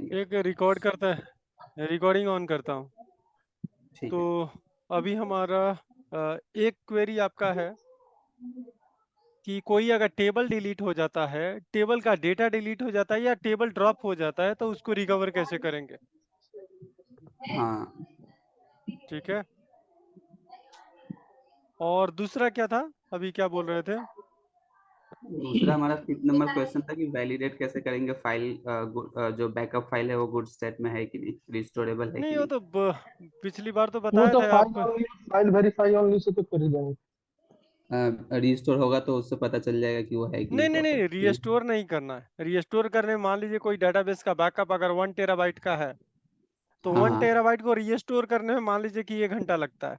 करेंगे। एक रिकॉर्ड करता है, रिकॉर्डिंग ऑन करता हूँ। ठीक तो है। अभी हमारा एक क्वेरी आपका है कि कोई अगर टेबल डिलीट हो जाता है, टेबल का डेटा डिलीट हो जाता है या टेबल ड्रॉप हो जाता है, तो उसको रिकवर कैसे करेंगे? हाँ, ठीक है। और दूसरा क्या था, अभी क्या बोल रहे थे? दूसरा हमारा 5 नंबर क्वेश्चन था कि वैलिडेट कैसे करेंगे फाइल, जो बैकअप फाइल है वो गुड स्टेट में है कि नहीं, रिस्टोरेबल है कि नहीं, वो नहीं। तो पिछली बार तो वो बताया तो था फाइल आपको। Only, file verify only say तो कर ही देंगे। रिस्टोर होगा तो उससे पता चल जाएगा कि वो है कि नहीं नहीं नहीं नहीं, प्रॉपर। रीस्टोर नहीं करना है। रीस्टोर करने में मान लीजिए कोई डेटाबेस का बैकअप अगर 1 टेराबाइट का है, तो हाँ वन हाँ। टेराबाइट को रीस्टोर करने में मान लीजिए कि 1 घंटा लगता है।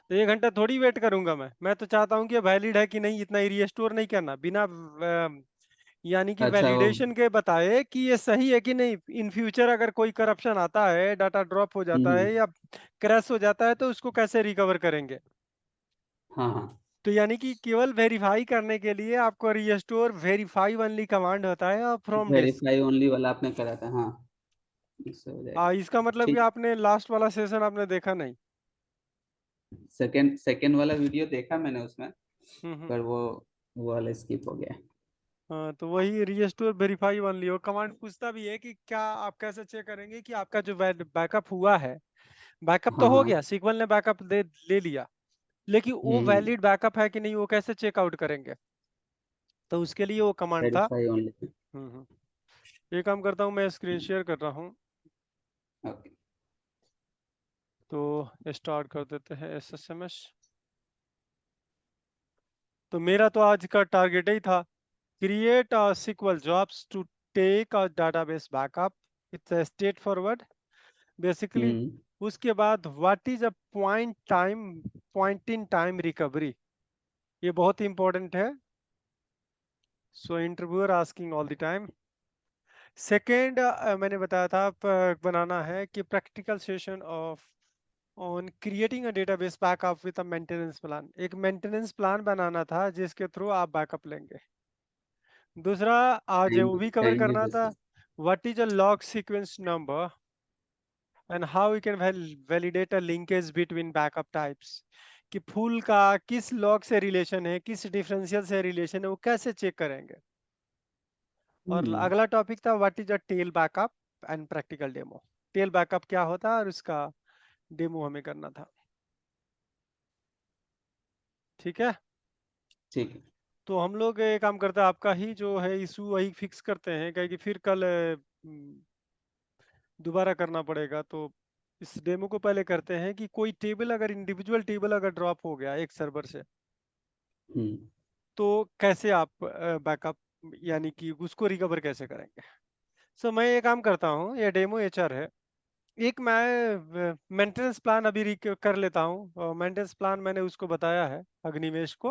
तो 1 घंटा थोड़ी वेट करूंगा मैं तो चाहता हूँ कि वैलिड है कि नहीं, इतना ही रीस्टोर नहीं करना बिना यानी कि अच्छा वो। वैलिडेशन के बताए कि ये सही है कि नहीं। इन फ्यूचर अगर कोई करप्शन आता है, डाटा ड्रॉप हो जाता है हम्म। या क्रैश हो जाता है, तो उसको कैसे रिकवर करेंगे? हाँ हाँ। तो यानी कि केवल वेरीफाई करने के लिए आपको रीस्टोर वेरीफाई ओनली कमांड होता है और फ्रॉम डिस्क। वेरीफाई ओनली वाला आपने करा था, हाँ। इससे हो जाएगा। इसका मतलब कि ठीक। आपने लास्ट वाला सेशन आपने देखा नहीं। सेकंड सेकंड वाला वीडियो देखा मैंने उसमें, हम्म। पर वो वाला स्किप हो गया। हाँ, तो वही रीस्टोर वेरीफाई ओनली वो कमांड पूछता भी है कि क्या आप कैसे चेक करेंगे कि आपका जो बैकअप हुआ है, बैकअप तो हाँ हो हाँ। गया, सीक्वल ने बैकअप ले लिया, लेकिन वो हम्म। वैलिड बैकअप है कि नहीं, वो कैसे चेकआउट करेंगे? तो उसके लिए वो कमांड था। Verify only. ये काम करता हूँ, मैं स्क्रीन शेयर कर रहा हूँ। ओके। तो स्टार्ट कर देते हैं SSMS। तो मेरा तो आज का टारगेट ही था, create SQL jobs to take a database backup. It's straightforward basically. Hmm. उसके बाद what is a point in time recovery, ये बहुत इंपॉर्टेंट है। So interviewer asking all the time. Second, मैंने बताया था बनाना है कि practical session of on creating a database backup with a maintenance plan. एक मेंटेनेंस प्लान बनाना था जिसके थ्रू आप बैकअप लेंगे। दूसरा, आज टाइम वो भी कवर टाइम करना था, basis. What is a log sequence number and how we can validate a linkage between backup types. कि फूल का किस लॉग से रिलेशन है, किस डिफरेंशियल से रिलेशन है, वो कैसे चेक करेंगे। और हम्म। अगला टॉपिक था what is a tail backup and practical demo. Tail backup क्या होता है और उसका डेमो हमें करना था। ठीक है। ठीक है। तो हम लोग ये काम करते हैं, आपका ही जो है इशू वही फिक्स करते हैं, क्या कि फिर कल दोबारा करना पड़ेगा। तो इस डेमो को पहले करते हैं कि कोई टेबल अगर इंडिविजुअल टेबल अगर ड्रॉप हो गया एक सर्वर से, हम्म। तो कैसे आप बैकअप यानी कि उसको रिकवर कैसे करेंगे। सो मैं ये काम करता हूँ, ये डेमो HR है। एक मैं मेंटेनेंस प्लान अभी कर लेता हूँ। मेंटेनेंस प्लान मैंने उसको बताया है, अग्निवेश को।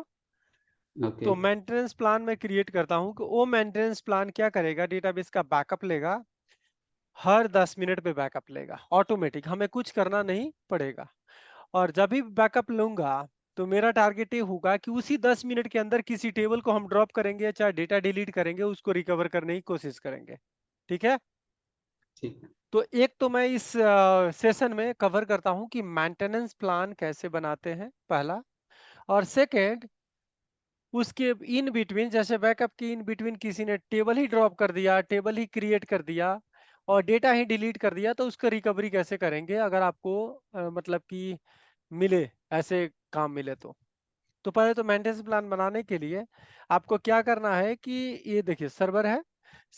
ओके। तो मेंटेनेंस प्लान मैं क्रिएट करता हूँ कि वो मेंटेनेंस प्लान क्या करेगा, डेटाबेस का बैकअप लेगा, हर 10 मिनट पे बैकअप लेगा ऑटोमेटिक, हमें कुछ करना नहीं पड़ेगा। और जब भी बैकअप लूंगा, तो मेरा टारगेट ये होगा कि उसी 10 मिनट के अंदर किसी टेबल को हम ड्रॉप करेंगे, चाहे डेटा डिलीट करेंगे, उसको रिकवर करने की कोशिश करेंगे। ठीक है। ठीक है। तो एक तो मैं इस सेशन में कवर करता हूं कि मेंटेनेंस प्लान कैसे बनाते हैं, पहला। और सेकेंड, उसके इन बिटवीन, जैसे बैकअप के इन बिटवीन किसी ने टेबल ही ड्रॉप कर दिया, टेबल ही क्रिएट कर दिया और डेटा ही डिलीट कर दिया, तो उसका रिकवरी कैसे करेंगे अगर आपको मतलब कि मिले, ऐसे काम मिले तो पहले तो मेंटेनेंस प्लान बनाने के लिए आपको क्या करना है कि ये देखिए सर्वर है।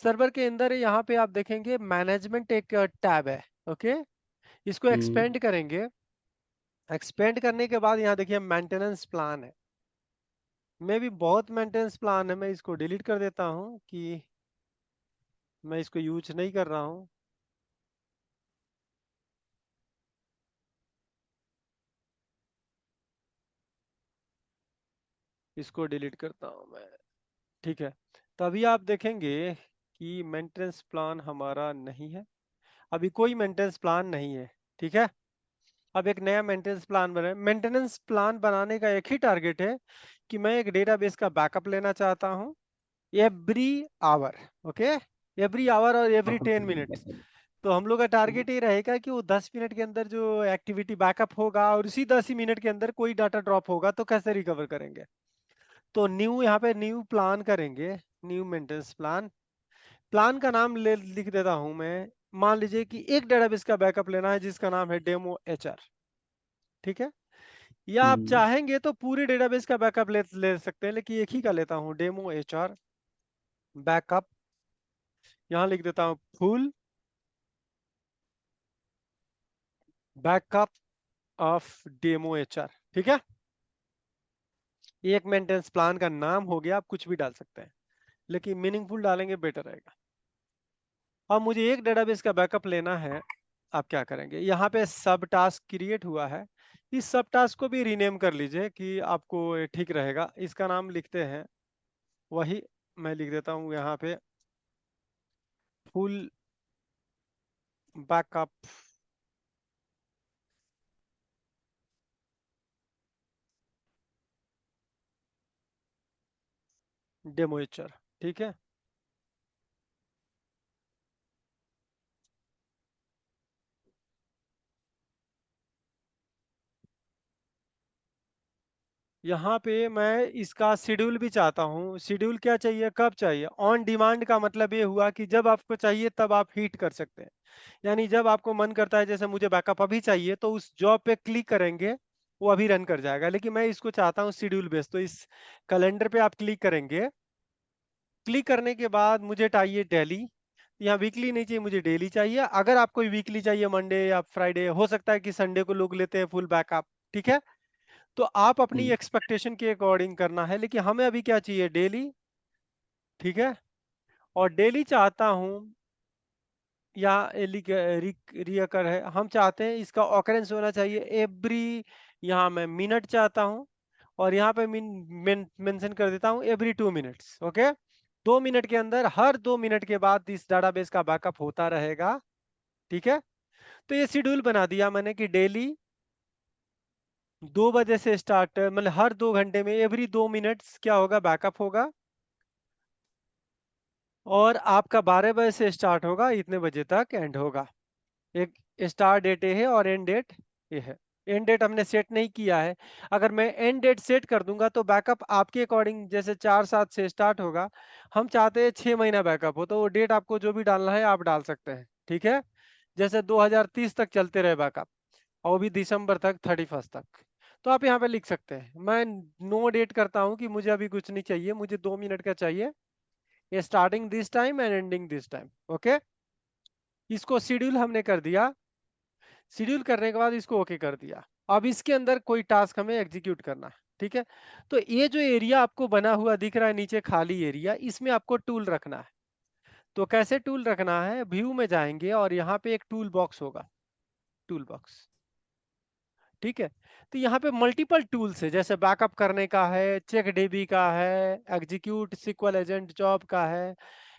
सर्वर के अंदर यहाँ पे आप देखेंगे मैनेजमेंट एक टैब है। ओके। इसको हम्म। एक्सपेंड करेंगे। एक्सपेंड करने के बाद यहाँ देखिए मेंटेनेंस प्लान है। मैं भी बहुत मेंटेनेंस प्लान है, मैं इसको डिलीट कर देता हूँ कि मैं इसको यूज नहीं कर रहा हूँ। इसको डिलीट करता हूँ मैं। ठीक है। तभी आप देखेंगे कि मेंटेनेंस प्लान हमारा नहीं है, अभी कोई मेंटेनेंस प्लान नहीं है। ठीक है। अब एक नया मेंटेनेंस प्लान बने। मेंटेनेंस प्लान बनाने का एक ही टारगेट है कि मैं एक डेटाबेस का बैकअप लेना चाहता हूँ every hour. Okay. Every hour और एवरी 10 मिनट्स। तो हम लोग का टारगेट ये रहेगा कि वो 10 मिनट के अंदर जो एक्टिविटी बैकअप होगा और उसी 10 ही मिनट के अंदर कोई डाटा ड्रॉप होगा तो कैसे रिकवर करेंगे। तो न्यू यहाँ पे न्यू प्लान करेंगे, न्यू मेंटेनेंस प्लान। प्लान का नाम लिख देता हूं मैं। मान लीजिए कि एक डेटाबेस का बैकअप लेना है जिसका नाम है डेमो एचआर, ठीक है। या आप हम्म। चाहेंगे तो पूरे डेटाबेस का बैकअप ले सकते हैं, लेकिन एक ही का लेता हूं, डेमो एचआर बैकअप। यहां लिख देता हूं full backup of demo HR, ठीक है। एक मेंटेनेंस प्लान का नाम हो गया, आप कुछ भी डाल सकते हैं, लेकिन मीनिंगफुल डालेंगे बेटर रहेगा। अब मुझे एक डेटाबेस का बैकअप लेना है, आप क्या करेंगे, यहाँ पे सब टास्क क्रिएट हुआ है, इस सब टास्क को भी रीनेम कर लीजिए कि आपको ये ठीक रहेगा। इसका नाम लिखते हैं, वही मैं लिख देता हूँ यहाँ पे, फुल बैकअप डेमो एचआर, ठीक है। यहाँ पे मैं इसका शेड्यूल भी चाहता हूँ। शेड्यूल क्या चाहिए, कब चाहिए, ऑन डिमांड का मतलब ये हुआ कि जब आपको चाहिए तब आप हिट कर सकते हैं। यानी जब आपको मन करता है, जैसे मुझे बैकअप अभी चाहिए, तो उस जॉब पे क्लिक करेंगे, वो अभी रन कर जाएगा। लेकिन मैं इसको चाहता हूँ शेड्यूल बेस्ड, तो इस कैलेंडर पे आप क्लिक करेंगे। क्लिक करने के बाद मुझे चाहिए डेली, यहाँ वीकली नहीं चाहिए, मुझे डेली चाहिए। अगर आपको वीकली चाहिए, मंडे या फ्राइडे, हो सकता है कि संडे को लोग लेते हैं फुल बैकअप, ठीक है। तो आप अपनी हम्म। एक्सपेक्टेशन के अकॉर्डिंग करना है, लेकिन हमें अभी क्या चाहिए, डेली, ठीक है। और डेली चाहता हूं, या रिकर है, हम चाहते हैं इसका ऑकरेंस होना चाहिए एवरी, यहाँ मैं मिनट चाहता हूं, और यहाँ पे मेंशन कर देता हूं एवरी 2 मिनट्स, ओके। 2 मिनट के अंदर, हर 2 मिनट के बाद इस डाटाबेस का बैकअप होता रहेगा, ठीक है। तो ये शेड्यूल बना दिया मैंने कि डेली 2 बजे से स्टार्ट, मतलब हर 2 घंटे में एवरी 2 मिनट्स क्या होगा, बैकअप होगा। और आपका 12 बजे से स्टार्ट होगा, इतने बजे तक एंड होगा। एक स्टार्ट डेट ये है और एंड डेट ये है। एंड डेट हमने सेट नहीं किया है। अगर मैं एंड डेट सेट कर दूंगा तो बैकअप आपके अकॉर्डिंग, जैसे 4/7 से स्टार्ट होगा, हम चाहते हैं 6 महीना बैकअप हो, तो वो डेट आपको जो भी डालना है आप डाल सकते हैं, ठीक है। जैसे 2030 तक चलते रहे बैकअप, और वो भी दिसंबर तक, 31 तक। तो आप यहाँ पे लिख सकते हैं, मैं नो डेट करता हूँ कि मुझे अभी कुछ नहीं चाहिए, मुझे 2 मिनट का चाहिए, ये starting this time and ending this time, okay. इसको शेड्यूल हमने कर दिया। शेड्यूल करने के बाद इसको ओके कर दिया। अब इसके अंदर कोई टास्क हमें एग्जीक्यूट करना है, ठीक है। तो ये जो एरिया आपको बना हुआ दिख रहा है नीचे, खाली एरिया, इसमें आपको टूल रखना है। तो कैसे टूल रखना है, व्यू में जाएंगे और यहाँ पे एक टूल बॉक्स होगा, टूल बॉक्स, ठीक है। तो यहाँ पे मल्टीपल टूल्स है, जैसे बैकअप करने का है, चेक डीबी का है, एग्जीक्यूट सिक्वल एजेंट जॉब का है,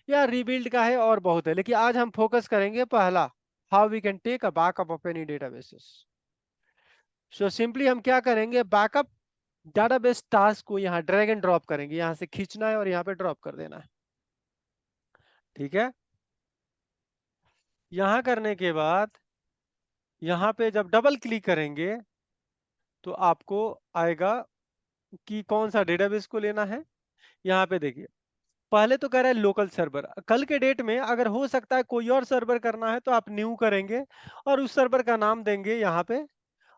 या रिबिल्ड का है, और बहुत है। लेकिन आज हम फोकस करेंगे पहला, how we can take a backup of any databases. So simply हम क्या करेंगे, बैकअप डाटाबेस टास्क को यहाँ ड्रैग एंड ड्रॉप करेंगे, यहाँ से खींचना है और यहाँ पे ड्रॉप कर देना है, ठीक है। यहाँ करने के बाद यहाँ पे जब डबल क्लिक करेंगे तो आपको आएगा कि कौन सा डेटाबेस को लेना है। यहाँ पे देखिए, पहले तो कह रहा है लोकल सर्वर, कल के डेट में अगर हो सकता है कोई और सर्वर करना है तो आप न्यू करेंगे और उस सर्वर का नाम देंगे यहाँ पे,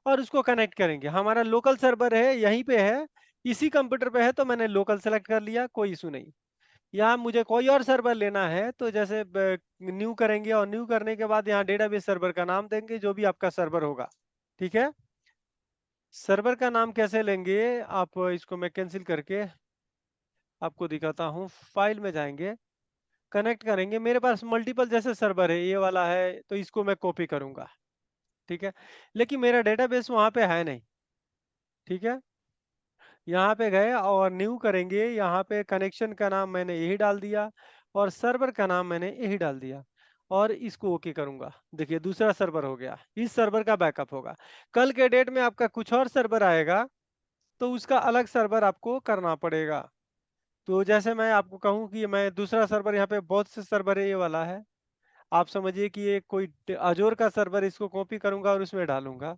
और उसको कनेक्ट करेंगे। हमारा लोकल सर्वर है, यहीं पे है, इसी कंप्यूटर पे है, तो मैंने लोकल सेलेक्ट कर लिया, कोई इशू नहीं। यहाँ मुझे कोई और सर्वर लेना है तो जैसे न्यू करेंगे, और न्यू करने के बाद यहाँ डेटाबेस सर्वर का नाम देंगे, जो भी आपका सर्वर होगा, ठीक है। सर्वर का नाम कैसे लेंगे, आप इसको मैं कैंसिल करके आपको दिखाता हूँ। फाइल में जाएंगे, कनेक्ट करेंगे, मेरे पास मल्टीपल जैसे सर्वर है, ये वाला है, तो इसको मैं कॉपी करूंगा, ठीक है। लेकिन मेरा डेटाबेस वहां पे है नहीं, ठीक है। यहाँ पे गए और न्यू करेंगे, यहाँ पे कनेक्शन का नाम मैंने यही डाल दिया और सर्वर का नाम मैंने यही डाल दिया, और इसको ओके करूंगा। देखिए दूसरा सर्वर हो गया, इस सर्वर का बैकअप होगा। कल के डेट में आपका कुछ और सर्वर आएगा तो उसका अलग सर्वर आपको करना पड़ेगा। तो जैसे मैं आपको कहूँ कि मैं दूसरा सर्वर, यहाँ पे बहुत से सर्वर है, ये वाला है, आप समझिए कि ये कोई अजोर का सर्वर, इसको कॉपी करूंगा और उसमें डालूंगा।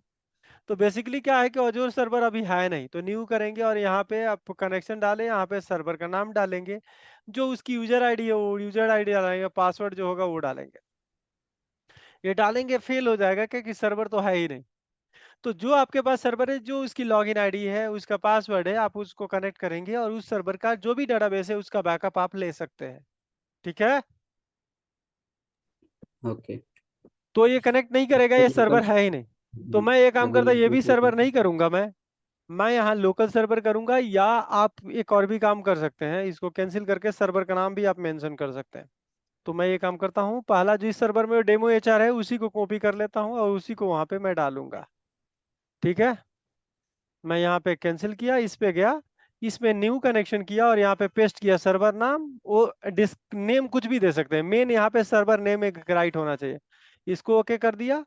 तो बेसिकली क्या है कि अजोर सर्वर अभी है नहीं, तो न्यू करेंगे और यहाँ पे आप कनेक्शन डालें, यहाँ पे सर्वर का नाम डालेंगे, जो उसकी यूजर आईडी है वो यूजर आईडी डालेंगे, पासवर्ड जो होगा वो डालेंगे। ये डालेंगे फेल हो जाएगा क्योंकि सर्वर तो है ही नहीं। तो जो आपके पास सर्वर है, जो उसकी लॉगिन आईडी है, उसका पासवर्ड है, आप उसको कनेक्ट करेंगे और उस सर्वर का जो भी डेटाबेस है उसका बैकअप आप ले सकते हैं। ठीक है। ओके। तो ये कनेक्ट नहीं करेगा, तो ये सर्वर लोकल, है ही नहीं। तो मैं ये काम अभी करता, ये भी सर्वर लोकल, नहीं करूंगा मैं यहाँ लोकल सर्वर करूंगा, या आप एक और भी काम कर सकते हैं, इसको कैंसिल करके सर्वर का नाम भी आप मेंशन कर सकते हैं। तो मैं ये काम करता हूँ, पहला जिस सर्वर में डेमो एचआर है उसी को कॉपी कर लेता हूँ और उसी को वहां पे मैं डालूंगा। ठीक है। मैं यहाँ पे कैंसिल किया, इस पे गया, इसमें न्यू कनेक्शन किया और यहाँ पे पेस्ट किया सर्वर नाम, वो डिस्क नेम कुछ भी दे सकते हैं, मेन यहाँ पे सर्वर नेम एक राइट होना चाहिए। इसको ओके कर दिया।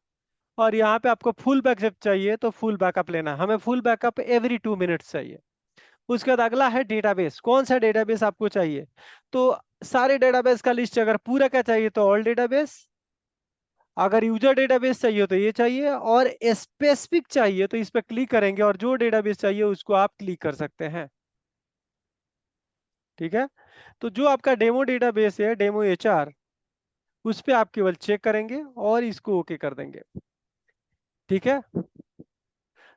और यहाँ पे आपको फुल बैकअप चाहिए तो फुल बैकअप लेना है, हमें फुल बैकअप एवरी 2 मिनट्स चाहिए। उसके बाद अगला है डेटाबेस, कौन सा डेटाबेस आपको चाहिए। तो सारे डेटाबेस का लिस्ट, अगर पूरा का चाहिए तो ऑल डेटाबेस, अगर यूजर डेटाबेस चाहिए तो ये चाहिए, और स्पेसिफिक चाहिए तो इस पर क्लिक करेंगे और जो डेटाबेस चाहिए उसको आप क्लिक कर सकते हैं। ठीक है। तो जो आपका डेमो डेटाबेस है, डेमो एचआर, उस पे आप केवल चेक करेंगे और इसको ओके कर देंगे। ठीक है।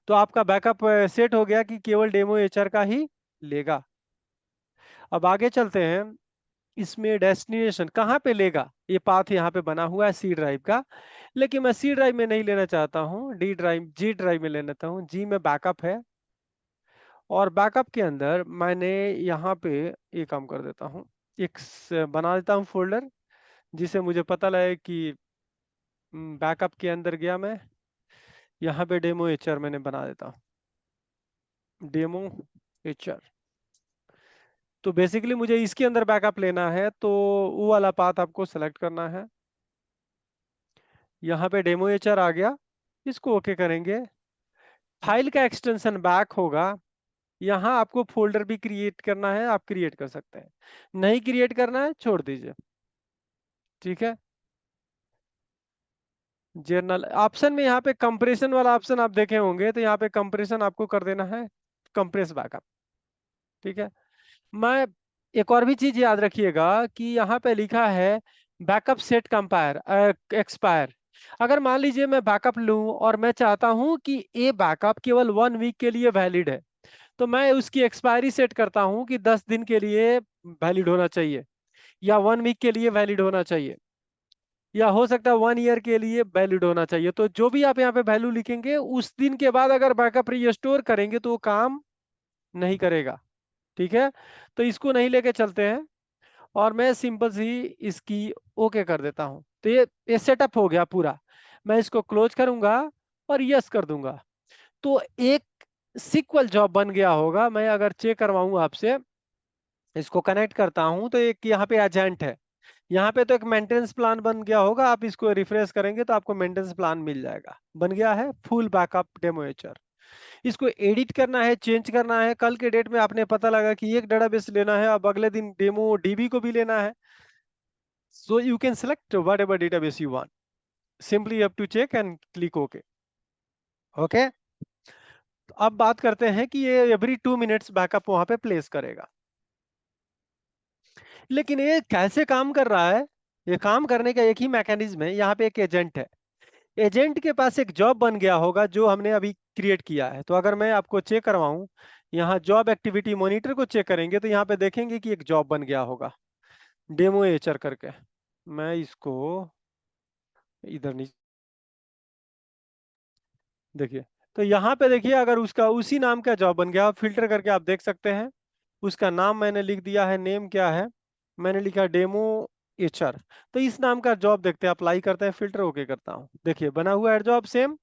तो आपका बैकअप सेट हो गया कि केवल डेमो एचआर का ही लेगा। अब आगे चलते हैं, इसमें डेस्टिनेशन कहाँ पे लेगा, ये पाथ यहाँ पे बना हुआ है सी ड्राइव का, लेकिन मैं सी ड्राइव में नहीं लेना चाहता हूँ, डी ड्राइव, जी ड्राइव में ले लेता हूँ। जी में बैकअप है, और बैकअप के अंदर मैंने यहाँ पे ये काम कर देता हूँ, एक बना देता हूँ फोल्डर, जिसे मुझे पता लगे कि बैकअप के अंदर गया मैं, यहाँ पे डेमो एचआर मैंने बना देता हूँ, डेमो एचआर। तो बेसिकली मुझे इसके अंदर बैकअप लेना है, तो वो वाला पाथ आपको सेलेक्ट करना है। यहाँ पे डेमो एचआर आ गया, इसको ओके करेंगे। फाइल का एक्सटेंशन बैक होगा, यहाँ आपको फोल्डर भी क्रिएट करना है, आप क्रिएट कर सकते हैं, नहीं क्रिएट करना है छोड़ दीजिए। ठीक है। जर्नल ऑप्शन में यहाँ पे कंप्रेशन वाला ऑप्शन आप देखे होंगे, तो यहाँ पे कंप्रेशन आपको कर देना है, कंप्रेस बैकअप। ठीक है। मैं एक और भी चीज याद रखिएगा कि यहाँ पे लिखा है बैकअप सेट कंपायर एक्सपायर। अगर मान लीजिए मैं बैकअप लूं और मैं चाहता हूं कि ये बैकअप केवल 1 वीक के लिए वैलिड है, तो मैं उसकी एक्सपायरी सेट करता हूं कि 10 दिन के लिए वैलिड होना चाहिए, या 1 वीक के लिए वैलिड होना चाहिए, या हो सकता है 1 ईयर के लिए वैलिड होना चाहिए। तो जो भी आप यहाँ पे वैल्यू लिखेंगे, उस दिन के बाद अगर बैकअप रिस्टोर करेंगे तो वो काम नहीं करेगा। ठीक है। तो इसको नहीं लेके चलते हैं, और मैं सिंपल सी इसकी ओके कर देता हूं। तो ये सेटअप हो गया पूरा। मैं इसको क्लोज करूंगा और यस कर दूंगा, तो एक सीक्वल जॉब बन गया होगा। मैं अगर चेक करवाऊं आपसे, इसको कनेक्ट करता हूं, तो एक यहाँ पे एजेंट है, यहाँ पे तो एक मेंटेनेंस प्लान बन गया होगा। आप इसको रिफ्रेश करेंगे तो आपको मेंटेनेंस प्लान मिल जाएगा, बन गया है फुल बैकअप डेमो एचआर। इसको एडिट करना है, चेंज करना है, कल के डेट में आपने पता लगा कि एक डेटाबेस लेना है, अब अगले दिन डेमो डीबी को भी लेना है, so you can select whatever database you want. Simply you have to check and click OK. Okay. तो अब बात करते हैं कि ये एवरी 2 मिनट्स बैकअप वहां पे प्लेस करेगा, लेकिन ये कैसे काम कर रहा है। ये काम करने का एक ही मैकेनिज्म है, यहाँ पे एक एजेंट है, एजेंट के पास एक जॉब बन गया होगा जो हमने अभी क्रिएट किया है। तो अगर मैं आपको चेक करवाऊं, यहाँ जॉब एक्टिविटी मॉनिटर को चेक करेंगे तो यहाँ पे देखेंगे कि एक जॉब बन गया होगा डेमो एचआर करके। मैं इसको इधर नहीं, देखिए, तो यहाँ पे देखिए, अगर उसका उसी नाम का जॉब बन गया, फिल्टर करके आप देख सकते हैं। उसका नाम मैंने लिख दिया है, नेम क्या है, मैंने लिखा डेमो एचआर। तो इस नाम का जॉब देखते हैं, अप्लाई करते हैं, फिल्टर ओके करता हूँ, देखिए बना हुआ है जॉब सेम।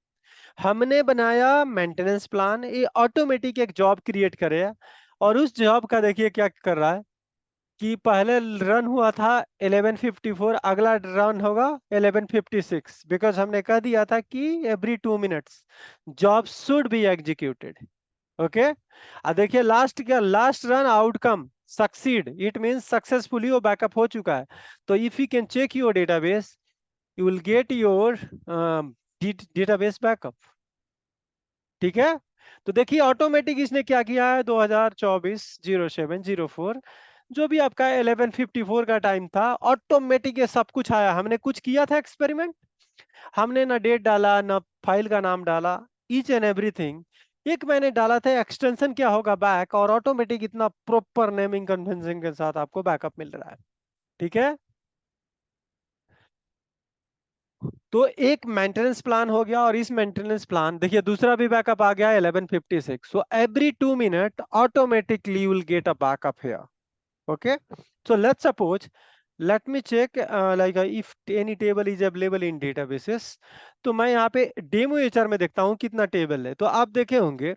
हमने बनाया मेंटेनेंस प्लान, ये ऑटोमेटिक एक जॉब क्रिएट करे, और उस जॉब का देखिए क्या कर रहा है कि पहले रन हुआ था 11:54, अगला रन होगा 11:56, बिकॉज हमने कह दिया था कि every 2 minutes job should be executed. Okay. देखिए लास्ट क्या, last run outcome succeed, it means successfully वो बैकअप हो चुका है। तो if you can check your database, you will get your database backup। ठीक है, तो देखिए ऑटोमेटिक इसने क्या किया है, 2024-07-04 जो भी आपका 11:54 का टाइम था, ऑटोमेटिक ये सब कुछ आया। हमने कुछ किया था एक्सपेरिमेंट, हमने ना डेट डाला ना फाइल का नाम डाला, ईच एंड एवरीथिंग एक मैंने डाला था एक्सटेंशन क्या होगा बैक, और ऑटोमेटिक इतना प्रॉपर नेमिंग कन्वेंशन के साथ आपको बैकअप मिल रहा है। ठीक है, तो एक मेंटेनेंस प्लान हो गया, और इस मेंटेनेंस प्लान देखिए दूसरा भी बैकअप आ गया 11:56। So every 2 minute automatically will get a backup here. okay, so let's suppose, let me check if any table is available in databases। तो मैं यहाँ पे डेमो एचआर में देखता हूँ कितना टेबल है। तो आप देखे होंगे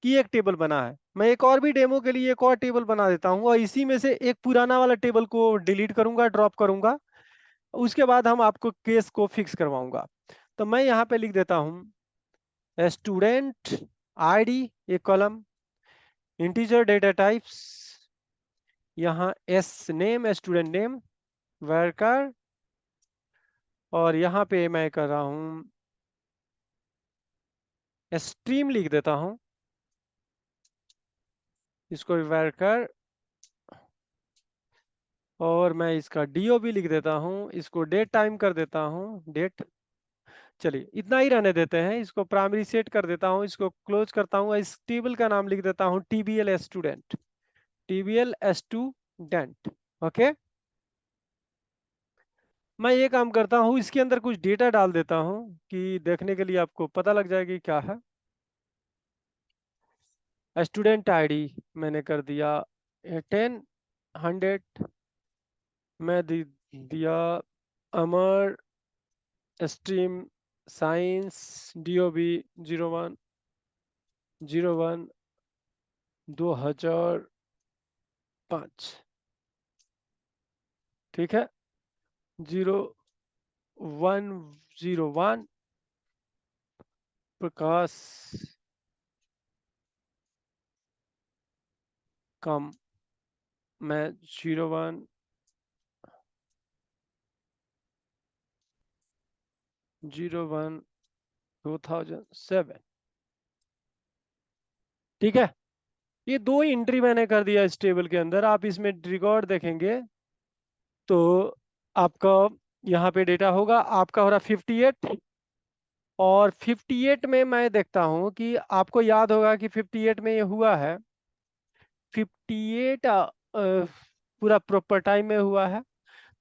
कि एक टेबल बना है, मैं एक और भी डेमो के लिए एक और टेबल बना देता हूँ, और इसी में से एक पुराना वाला टेबल को डिलीट करूंगा, ड्रॉप करूंगा, उसके बाद हम आपको केस को फिक्स करवाऊंगा। तो मैं यहाँ पे लिख देता हूँ स्टूडेंट आईडी, एक कॉलम, इंटीजर डेटा टाइप्स, यहाँ S name, student name, worker, और यहाँ पे मैं कर रहा हूँ स्ट्रीम लिख देता हूँ, इसको वर्कर, और मैं इसका डीओ भी लिख देता हूँ, इसको डेट टाइम कर देता हूँ, डेट। चलिए इतना ही रहने देते हैं, इसको प्राइमरी सेट कर देता हूँ, इसको क्लोज करता हूँ, इस टेबल का नाम लिख देता हूँ टीबीएल स्टूडेंट, टीबीएल स्टूडेंट। ओके, मैं ये काम करता हूँ, इसके अंदर कुछ डेटा डाल देता हूँ कि देखने के लिए आपको पता लग जाएगी क्या है। स्टूडेंट आईडी मैंने कर दिया 10 100, मैं दिया अमर स्ट्रीम साइंस डीओबी 01/01/2005। ठीक है, 01/01 प्रकाश कम, मैं 01/01/2007। ठीक है, ये दो एंट्री मैंने कर दिया इस टेबल के अंदर। आप इसमें रिकॉर्ड देखेंगे तो आपका यहाँ पे डेटा होगा, आपका हो रहा 58, और 58 में मैं देखता हूँ कि आपको याद होगा कि 58 में ये हुआ है 58 पूरा प्रॉपर टाइम में हुआ है।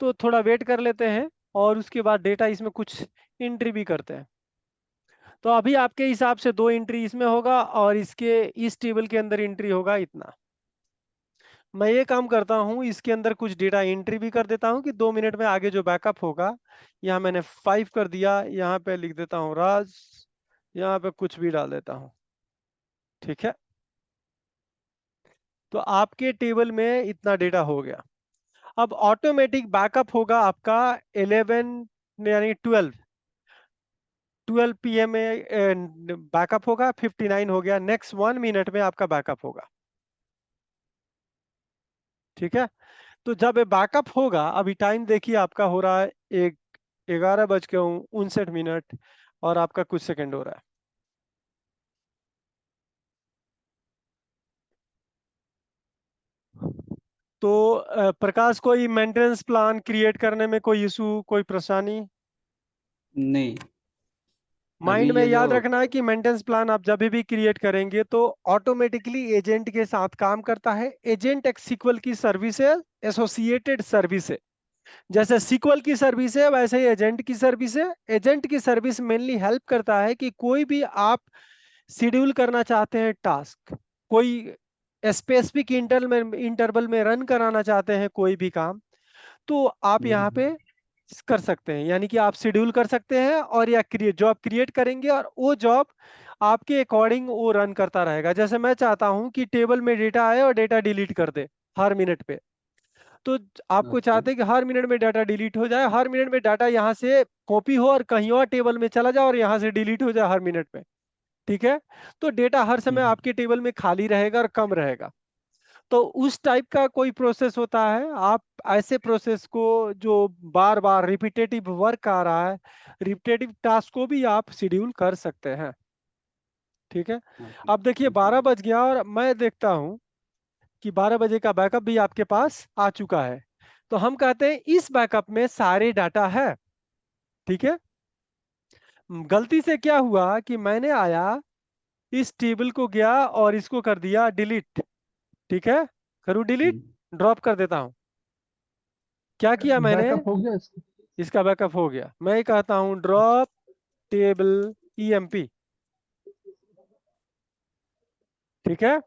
तो थोड़ा वेट कर लेते हैं, और उसके बाद डेटा इसमें कुछ एंट्री भी करते हैं। तो अभी आपके हिसाब से दो एंट्री इसमें होगा, और इसके इस टेबल के अंदर एंट्री होगा इतना। मैं ये काम करता हूँ, इसके अंदर कुछ डेटा एंट्री भी कर देता हूँ कि 2 मिनट में आगे जो बैकअप होगा, यहाँ मैंने 5 कर दिया, यहाँ पे लिख देता हूँ राज, यहाँ पे कुछ भी डाल देता हूँ। ठीक है, तो आपके टेबल में इतना डेटा हो गया। अब ऑटोमेटिक बैकअप होगा आपका 11 यानी 12 PM में बैकअप होगा, 59 हो गया, नेक्स्ट 1 मिनट में आपका बैकअप होगा। ठीक है, तो जब ये बैकअप होगा, अभी टाइम देखिए आपका हो रहा है 11:59 और आपका कुछ सेकंड हो रहा है। तो प्रकाश, कोई मेंटेनेंस प्लान क्रिएट करने में कोई इशू, कोई परेशानी? नहीं, अभी माइंड में ये जो याद रखना है कि मेंटेनेंस प्लान आप जब भी क्रिएट करेंगे तो ऑटोमेटिकली एजेंट के साथ काम करता है। एजेंट एक सीक्वल की सर्विस है, एसोसिएटेड सर्विस है। जैसे सीक्वल की सर्विस है वैसे ही एजेंट की सर्विस है। एजेंट की सर्विस मेनली हेल्प करता है कि कोई भी आप शेड्यूल करना चाहते हैं टास्क, कोई स्पेसिफिक इंटरवल में रन कराना चाहते हैं कोई भी काम, तो आप यहाँ पे कर सकते हैं, यानी कि आप शेड्यूल कर सकते हैं, और या क्रिएट जॉब क्रिएट करेंगे, और वो जॉब आपके अकॉर्डिंग वो रन करता रहेगा। जैसे मैं चाहता हूं कि टेबल में डेटा आए और डेटा डिलीट कर दे हर मिनट पे, तो आपको ओके। चाहते हैं कि हर मिनट में डाटा डिलीट हो जाए, हर मिनट में डाटा यहाँ से कॉपी हो और कहीं और टेबल में चला जाए और यहाँ से डिलीट हो जाए हर मिनट में। ठीक है, तो डेटा हर समय आपके टेबल में खाली रहेगा और कम रहेगा। तो उस टाइप का कोई प्रोसेस होता है, आप ऐसे प्रोसेस को जो बार बार रिपीटेटिव वर्क आ रहा है, रिपीटेटिव टास्क को भी आप शेड्यूल कर सकते हैं। ठीक है, ओके। अब देखिए 12 बज गया और मैं देखता हूं कि 12 बजे का बैकअप भी आपके पास आ चुका है। तो हम कहते हैं इस बैकअप में सारे डाटा है। ठीक है, गलती से क्या हुआ कि मैंने आया, इस टेबल को गया और इसको कर दिया डिलीट। ठीक है, करूँ डिलीट, ड्रॉप कर देता हूं। क्या किया मैंने, बैकअप हो गया इसका? इसका बैकअप हो गया। मैं ये कहता हूं ड्रॉप टेबल ईएमपी। ठीक है,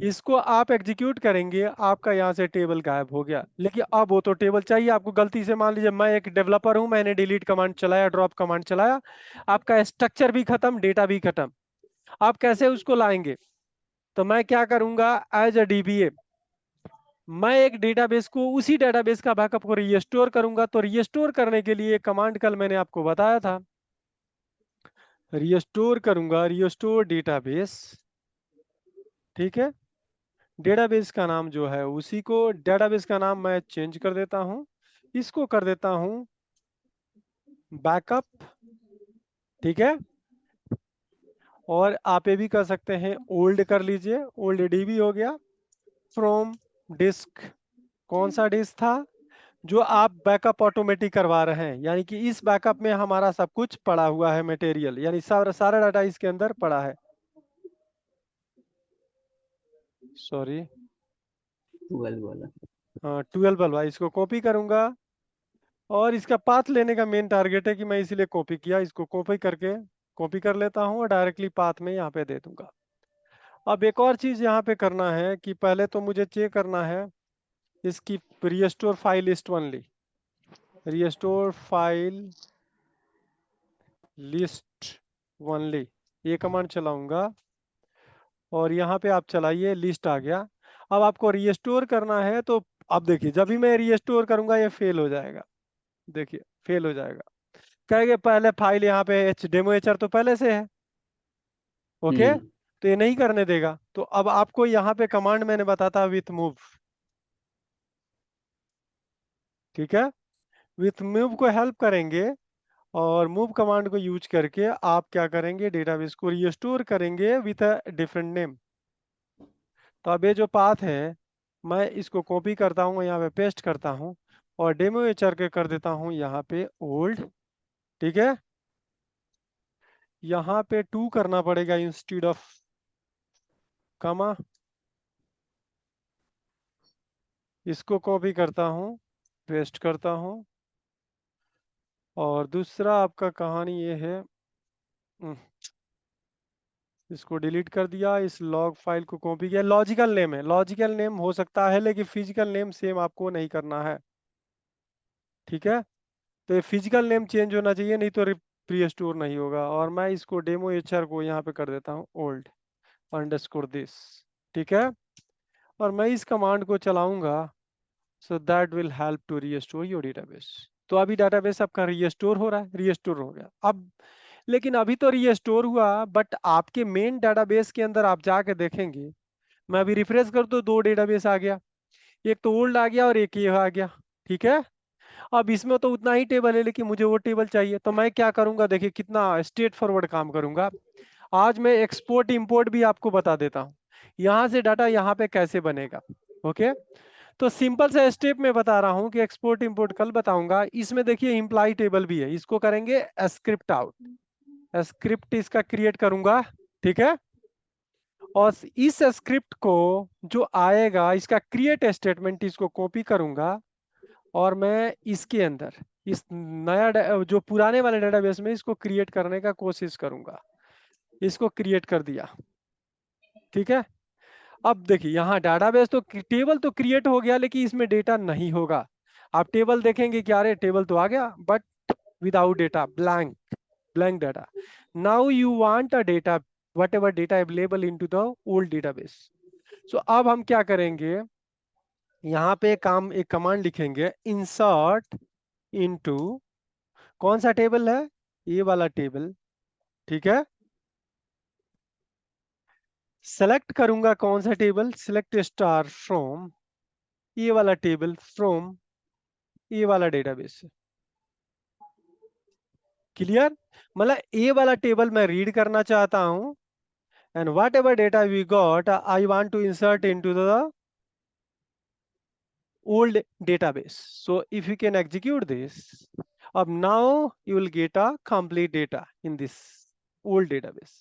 इसको आप एग्जीक्यूट करेंगे, आपका यहाँ से टेबल गायब हो गया। लेकिन अब वो तो टेबल चाहिए आपको। गलती से मान लीजिए मैं एक डेवलपर हूं, मैंने डिलीट कमांड चलाया, ड्रॉप कमांड चलाया, आपका स्ट्रक्चर भी खत्म, डेटा भी खत्म। आप कैसे उसको लाएंगे? तो मैं क्या करूंगा, एज अ डीबीए मैं एक डेटाबेस को, उसी डेटाबेस का बैकअप को रीस्टोर करूंगा। तो रीस्टोर करने के लिए कमांड कल मैंने आपको बताया था, रीस्टोर करूंगा, रीस्टोर डेटाबेस। ठीक है, डेटाबेस का नाम जो है उसी को, डेटाबेस का नाम मैं चेंज कर देता हूं, इसको कर देता हूं बैकअप। ठीक है, और आप ये भी कर सकते हैं ओल्ड कर लीजिए, ओल्ड डीबी हो गया। फ्रॉम डिस्क, कौन सा डिस्क था जो आप बैकअप ऑटोमेटिक करवा रहे हैं, यानी कि इस बैकअप में हमारा सब कुछ पड़ा हुआ है मटेरियल, यानी सारा सारा डाटा इसके अंदर पड़ा है। सॉरी, 12 वाला। हाँ 12 वाला, इसको कॉपी करूंगा। और इसका पाथ लेने का मेन टारगेट है कि मैं इसीलिए कॉपी किया, इसको कॉपी करके कॉपी कर लेता हूँ और डायरेक्टली पाथ में यहाँ पे दे दूंगा। अब एक और चीज यहाँ पे करना है कि पहले तो मुझे चेक करना है इसकी restore file list only, restore file list only, ये कमांड चलाऊंगा और यहाँ पे आप चलाइए, लिस्ट आ गया। अब आपको रीस्टोर करना है तो अब देखिए जब भी मैं रीस्टोर करूंगा ये फेल हो जाएगा। देखिए फेल हो जाएगा, कहेंगे पहले फाइल यहाँ पे एच डेमो एचर तो पहले से है। ओके, हम्म। तो ये नहीं करने देगा। तो अब आपको यहाँ पे कमांड मैंने बताता विथ मूव। ठीक है, विथ मूव को हेल्प करेंगे और मूव कमांड को यूज करके आप क्या करेंगे, डेटाबेस को रीस्टोर करेंगे विथ अ डिफरेंट नेम। तो अब ये जो पाथ है मैं इसको कॉपी करता हूँ, यहाँ पे पेस्ट करता हूँ और डेमो एचर के कर देता हूँ यहाँ पे ओल्ड। ठीक है, यहाँ पे 2 करना पड़ेगा इंस्टीड ऑफ कमा। इसको कॉपी करता हूँ, पेस्ट करता हूँ और दूसरा आपका कहानी ये है, हम्म, इसको डिलीट कर दिया, इस लॉग फाइल को कॉपी किया। लॉजिकल नेम है, लॉजिकल नेम हो सकता है लेकिन फिजिकल नेम सेम आपको नहीं करना है। ठीक है, तो ये फिजिकल नेम चेंज होना चाहिए, नहीं तो प्री स्टोर नहीं होगा। और मैं इसको डेमो एचआर को यहाँ पे कर देता हूँ ओल्ड अंडरस्कोर दिस। ठीक है, और मैं इस कमांड को चलाऊंगा, so that will help to restore your database. तो अभी डेटाबेस आपका रीस्टोर हो रहा है, रीस्टोर हो गया। अब लेकिन अभी तो रीस्टोर हुआ, बट आपके मेन डेटाबेस के अंदर आप जाके देखेंगे, मैं अभी रिफ्रेश कर तो 2 डेटाबेस आ गया, एक तो ओल्ड आ गया और एक ये आ गया। ठीक है, अब इसमें तो उतना ही टेबल है लेकिन मुझे वो टेबल चाहिए। तो मैं क्या करूंगा, देखिए कितना स्ट्रेट फॉरवर्ड काम करूंगा। आज मैं एक्सपोर्ट इंपोर्ट भी आपको बता देता हूँ, यहाँ से डाटा यहाँ पे कैसे बनेगा। ओके, तो सिंपल सा स्टेप में बता रहा हूँ कि एक्सपोर्ट इंपोर्ट कल बताऊंगा। इसमें देखिए इम्प्लाई टेबल भी है, इसको करेंगे स्क्रिप्ट आउट, स्क्रिप्ट इसका क्रिएट करूंगा। ठीक है, और इस स्क्रिप्ट को जो आएगा इसका क्रिएट स्टेटमेंट, इसको कॉपी करूंगा और मैं इसके अंदर इस नया जो पुराने वाले डेटाबेस में इसको क्रिएट करने का कोशिश करूंगा। इसको क्रिएट कर दिया। ठीक है, अब देखिए यहाँ डाटाबेस तो टेबल तो क्रिएट हो गया लेकिन इसमें डेटा नहीं होगा। आप टेबल देखेंगे कि अरे टेबल तो आ गया but without data, blank, blank data. Now you want a data, whatever data available into the old database. So अब हम क्या करेंगे, यहाँ पे एक कमांड लिखेंगे, इंसर्ट इनटू, कौन सा टेबल है, ये वाला टेबल। ठीक है, सेलेक्ट करूंगा कौन सा टेबल, सिलेक्ट स्टार फ्रॉम, ये वाला टेबल फ्रॉम ये वाला डेटाबेस से। क्लियर? मतलब ए वाला टेबल मैं रीड करना चाहता हूं, and whatever data we got I want to insert into the old database. So if you can execute this, now you will get a complete data in this old database.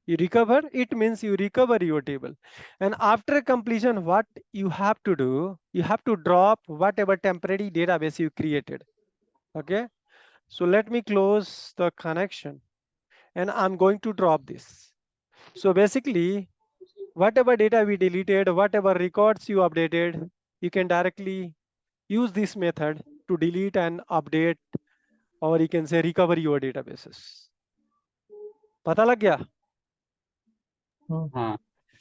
You recover, it means you recover your table. And after completion, what you have to do, you have to drop whatever temporary database you created. Okay. So let me close the connection and I'm going to drop this. So basically, whatever data we deleted, whatever records you updated, you can directly use this method to delete and update, or you can say recover your databases. पता लग गया? हाँ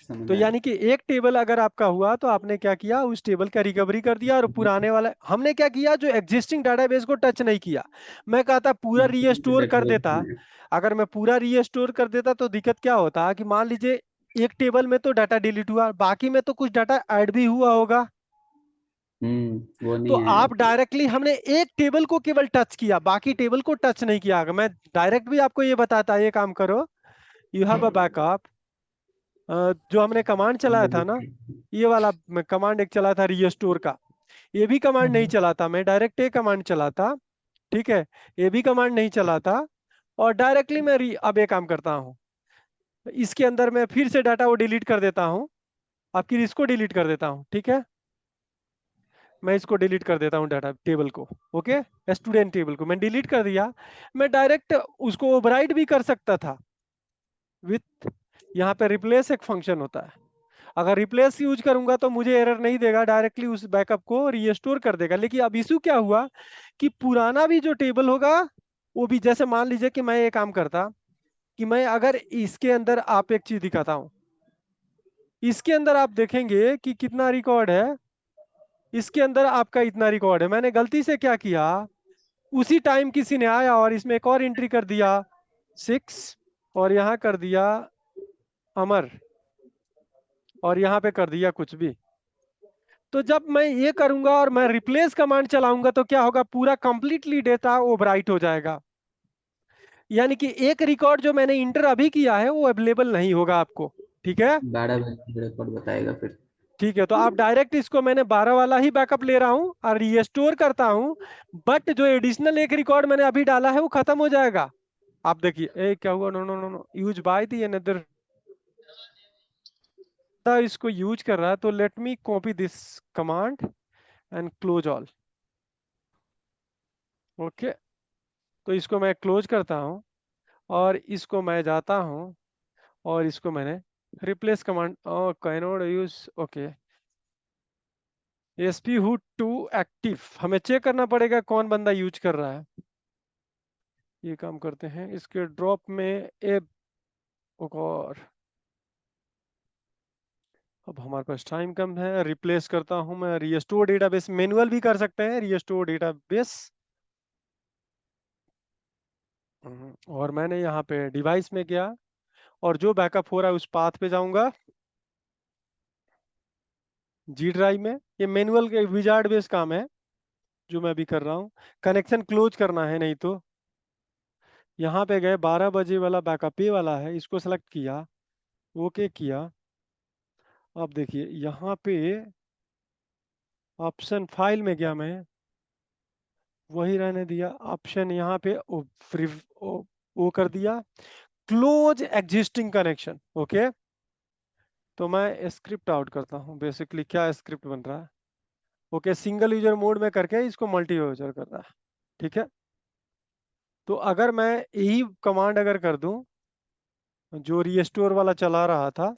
समझ तो आया। यानी कि एक टेबल अगर आपका हुआ तो आपने क्या किया, उस टेबल का रिकवरी कर दिया, और पुराने वाला हमने क्या किया, जो एग्जिस्टिंग डाटाबेस को टच नहीं किया। मैं कहता पूरा रीस्टोर कर देता, अगर मैं पूरा रीस्टोर कर देता तो दिक्कत क्या होता कि मान लीजिए एक टेबल में तो डाटा डिलीट हुआ, बाकी में तो कुछ डाटा ऐड भी हुआ होगा। वो तो नहीं आएगा। आप डायरेक्टली, हमने एक टेबल को केवल टच किया, बाकी टेबल को टच नहीं किया। मैं डायरेक्ट भी आपको ये बताता, ये काम करो, यू हैव अ बैकअप। जो हमने कमांड चलाया था ना, ये वाला कमांड एक चला था रीस्टोर का, ये भी कमांड नहीं चलाता, मैं डायरेक्ट ये कमांड चलाता। ठीक है, ये भी कमांड नहीं चलाता, और डायरेक्टली मैं अब ये काम करता हूँ, इसके अंदर मैं फिर से डाटा वो डिलीट कर देता हूँ, आपकी इसको डिलीट कर देता हूँ। ठीक है, मैं इसको डिलीट कर देता हूँ डाटा टेबल को। ओके, स्टूडेंट टेबल को मैं डिलीट कर दिया। मैं डायरेक्ट उसको ओवरराइट भी कर सकता था विथ, यहाँ पे रिप्लेस एक फंक्शन होता है, अगर रिप्लेस यूज करूंगा तो मुझे एरर नहीं देगा, डायरेक्टली उस बैकअप को रीस्टोर कर देगा। लेकिन अब इशू क्या हुआ कि पुराना भी जो टेबल होगा वो भी, जैसे मान लीजिए कि मैं ये काम करता कि मैं अगर इसके अंदर, आप एक चीज दिखाता हूं, इसके अंदर आप देखेंगे कि कितना रिकॉर्ड है, इसके अंदर आपका इतना रिकॉर्ड है। मैंने गलती से क्या किया, उसी टाइम किसी ने आया और इसमें एक और एंट्री कर दिया 6, और यहां कर दिया अमर, और यहां पे कर दिया कुछ भी। तो जब मैं ये करूंगा और मैं रिप्लेस कमांड चलाऊंगा तो क्या होगा, पूरा कंप्लीटली डेटा ओवरराइट हो जाएगा। यानी कि एक रिकॉर्ड जो मैंने इंटर अभी किया है वो अवेलेबल नहीं होगा आपको। ठीक है, 12 रिकॉर्ड बताएगा फिर। ठीक है, तो आप डायरेक्ट इसको, मैंने 12 वाला ही बैकअप ले रहा हूं और रीस्टोर करता हूं, बट जो एडिशनल एक रिकॉर्ड मैंने अभी डाला है वो खत्म हो जाएगा। आप देखिए, ए क्या हुआ, no no no no, use by the another, इसको यूज कर रहा है, तो let me copy this command and close all. Okay, तो इसको मैं क्लोज करता हूं, और इसको मैं जाता हूं, और इसको मैंने रिप्लेस कमांड, कैनोड use, okay, SP hood to active, हमें चेक करना पड़ेगा कौन बंदा यूज कर रहा है। ये काम करते हैं, इसके ड्रॉप में और अब हमारे पास टाइम कम है, रिप्लेस करता हूं मैं, रीस्टोर डेटाबेस मैनुअल भी कर सकते हैं, रीस्टोर डेटाबेस। और मैंने यहाँ पे डिवाइस में गया, और जो बैकअप हो रहा है उस पाथ पे जाऊंगा, जी ड्राइव में। ये मैनुअल के विजार्ड बेस काम है जो मैं भी कर रहा हूँ, कनेक्शन क्लोज करना है नहीं तो। यहाँ पे गए, 12 बजे वाला बैकअप ये वाला है, इसको सेलेक्ट किया, ओके किया। अब देखिए यहाँ पे ऑप्शन फाइल में गया मैं, वही रहने दिया ऑप्शन, यहाँ पे वो कर दिया क्लोज एग्जिस्टिंग कनेक्शन। ओके, तो मैं स्क्रिप्ट आउट करता हूँ, बेसिकली क्या स्क्रिप्ट बन रहा है। ओके, सिंगल यूजर मोड में करके इसको मल्टी यूजर कर रहा है। ठीक है, तो अगर मैं यही कमांड अगर कर दूं जो रीस्टोर वाला चला रहा था,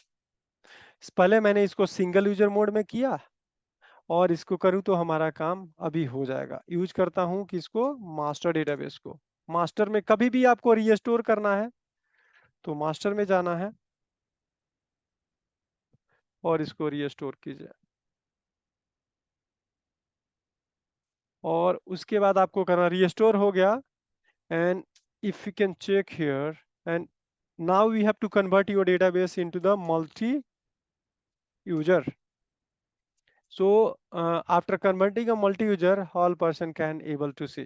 पहले मैंने इसको सिंगल यूजर मोड में किया, और इसको करूँ तो हमारा काम अभी हो जाएगा। यूज करता हूँ कि इसको, मास्टर डेटाबेस को, मास्टर में कभी भी आपको रीस्टोर करना है तो मास्टर में जाना है, और इसको रीस्टोर कीजिए। और उसके बाद आपको करना, रीस्टोर हो गया, and if you can check here, and Now we have to convert your database into the multi-user. So after converting a multi-user, all person can able to see.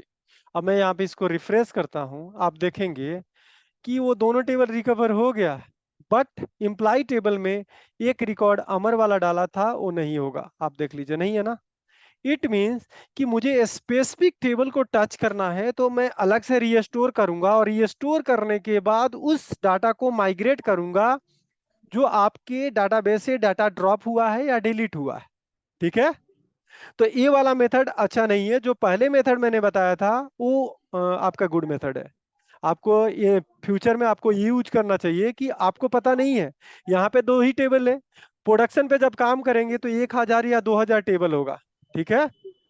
अब मैं यहाँ पे इसको रिफ्रेश करता हूँ, आप देखेंगे कि वो दोनों टेबल रिकवर हो गया, बट इम्प्लाई टेबल में एक रिकॉर्ड अमर वाला डाला था, वो नहीं होगा। आप देख लीजिए, नहीं है ना। इट मीन्स कि मुझे स्पेसिफिक टेबल को टच करना है तो मैं अलग से रीस्टोर करूंगा, और रीस्टोर करने के बाद उस डाटा को माइग्रेट करूंगा जो आपके डाटाबेस से डाटा ड्रॉप हुआ है या डिलीट हुआ है। ठीक है, तो ये वाला मेथड अच्छा नहीं है। जो पहले मेथड मैंने बताया था वो आपका गुड मेथड है। आपको ये फ्यूचर में आपको ये यूज करना चाहिए कि आपको पता नहीं है, यहाँ पे 2 ही टेबल है, प्रोडक्शन पे जब काम करेंगे तो 1000 या 2000 टेबल होगा। ठीक है,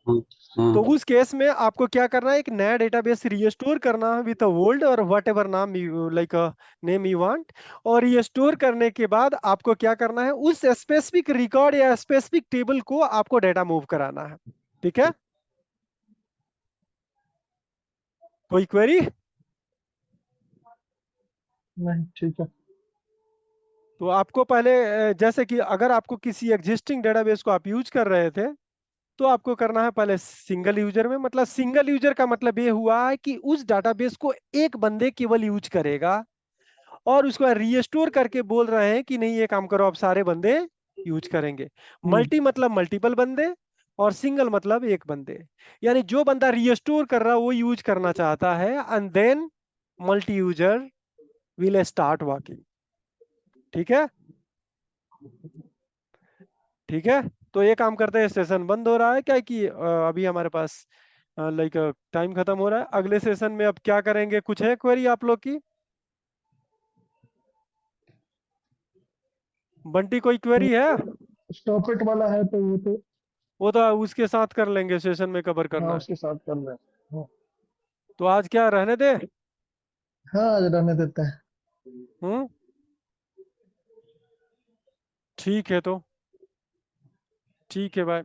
तो उस केस में आपको क्या करना है, एक नया डेटाबेस रीस्टोर करना है विद ओल्ड और व्हाट एवर नाम लाइक नेम यू वांट। और रीस्टोर करने के बाद आपको क्या करना है, उस स्पेसिफिक रिकॉर्ड या स्पेसिफिक टेबल को आपको डेटा मूव कराना है। ठीक है, कोई क्वेरी? नहीं, ठीक है। तो आपको पहले जैसे कि अगर आपको किसी एग्जिस्टिंग डेटाबेस को आप यूज कर रहे थे तो आपको करना है पहले सिंगल यूजर में। मतलब सिंगल यूजर का मतलब ये हुआ है कि उस डाटाबेस को एक बंदे केवल यूज करेगा, और उसको रीस्टोर करके बोल रहे हैं कि नहीं ये काम करो, अब सारे बंदे यूज करेंगे। मल्टी मतलब मल्टीपल बंदे, और सिंगल मतलब एक बंदे। यानी जो बंदा रीस्टोर कर रहा है वो यूज करना चाहता है, and then multi user will start working. ठीक है, ठीक है। तो ये काम करते हैं, सेशन बंद हो रहा है क्या कि अभी हमारे पास लाइक टाइम खत्म हो रहा है। अगले सेशन में अब क्या करेंगे, कुछ है क्वेरी आप लोग की? बंटी कोई क्वेरी है? स्टॉप इट वाला है तो वो तो। वो तो उसके साथ कर लेंगे, सेशन में कवर हाँ, करना है। उसके साथ कर रहे हैं। हाँ। तो आज क्या रहने दे? हाँ, आज रहने देते हैं। हम्म, ठीक है, तो ठीक है, बाय।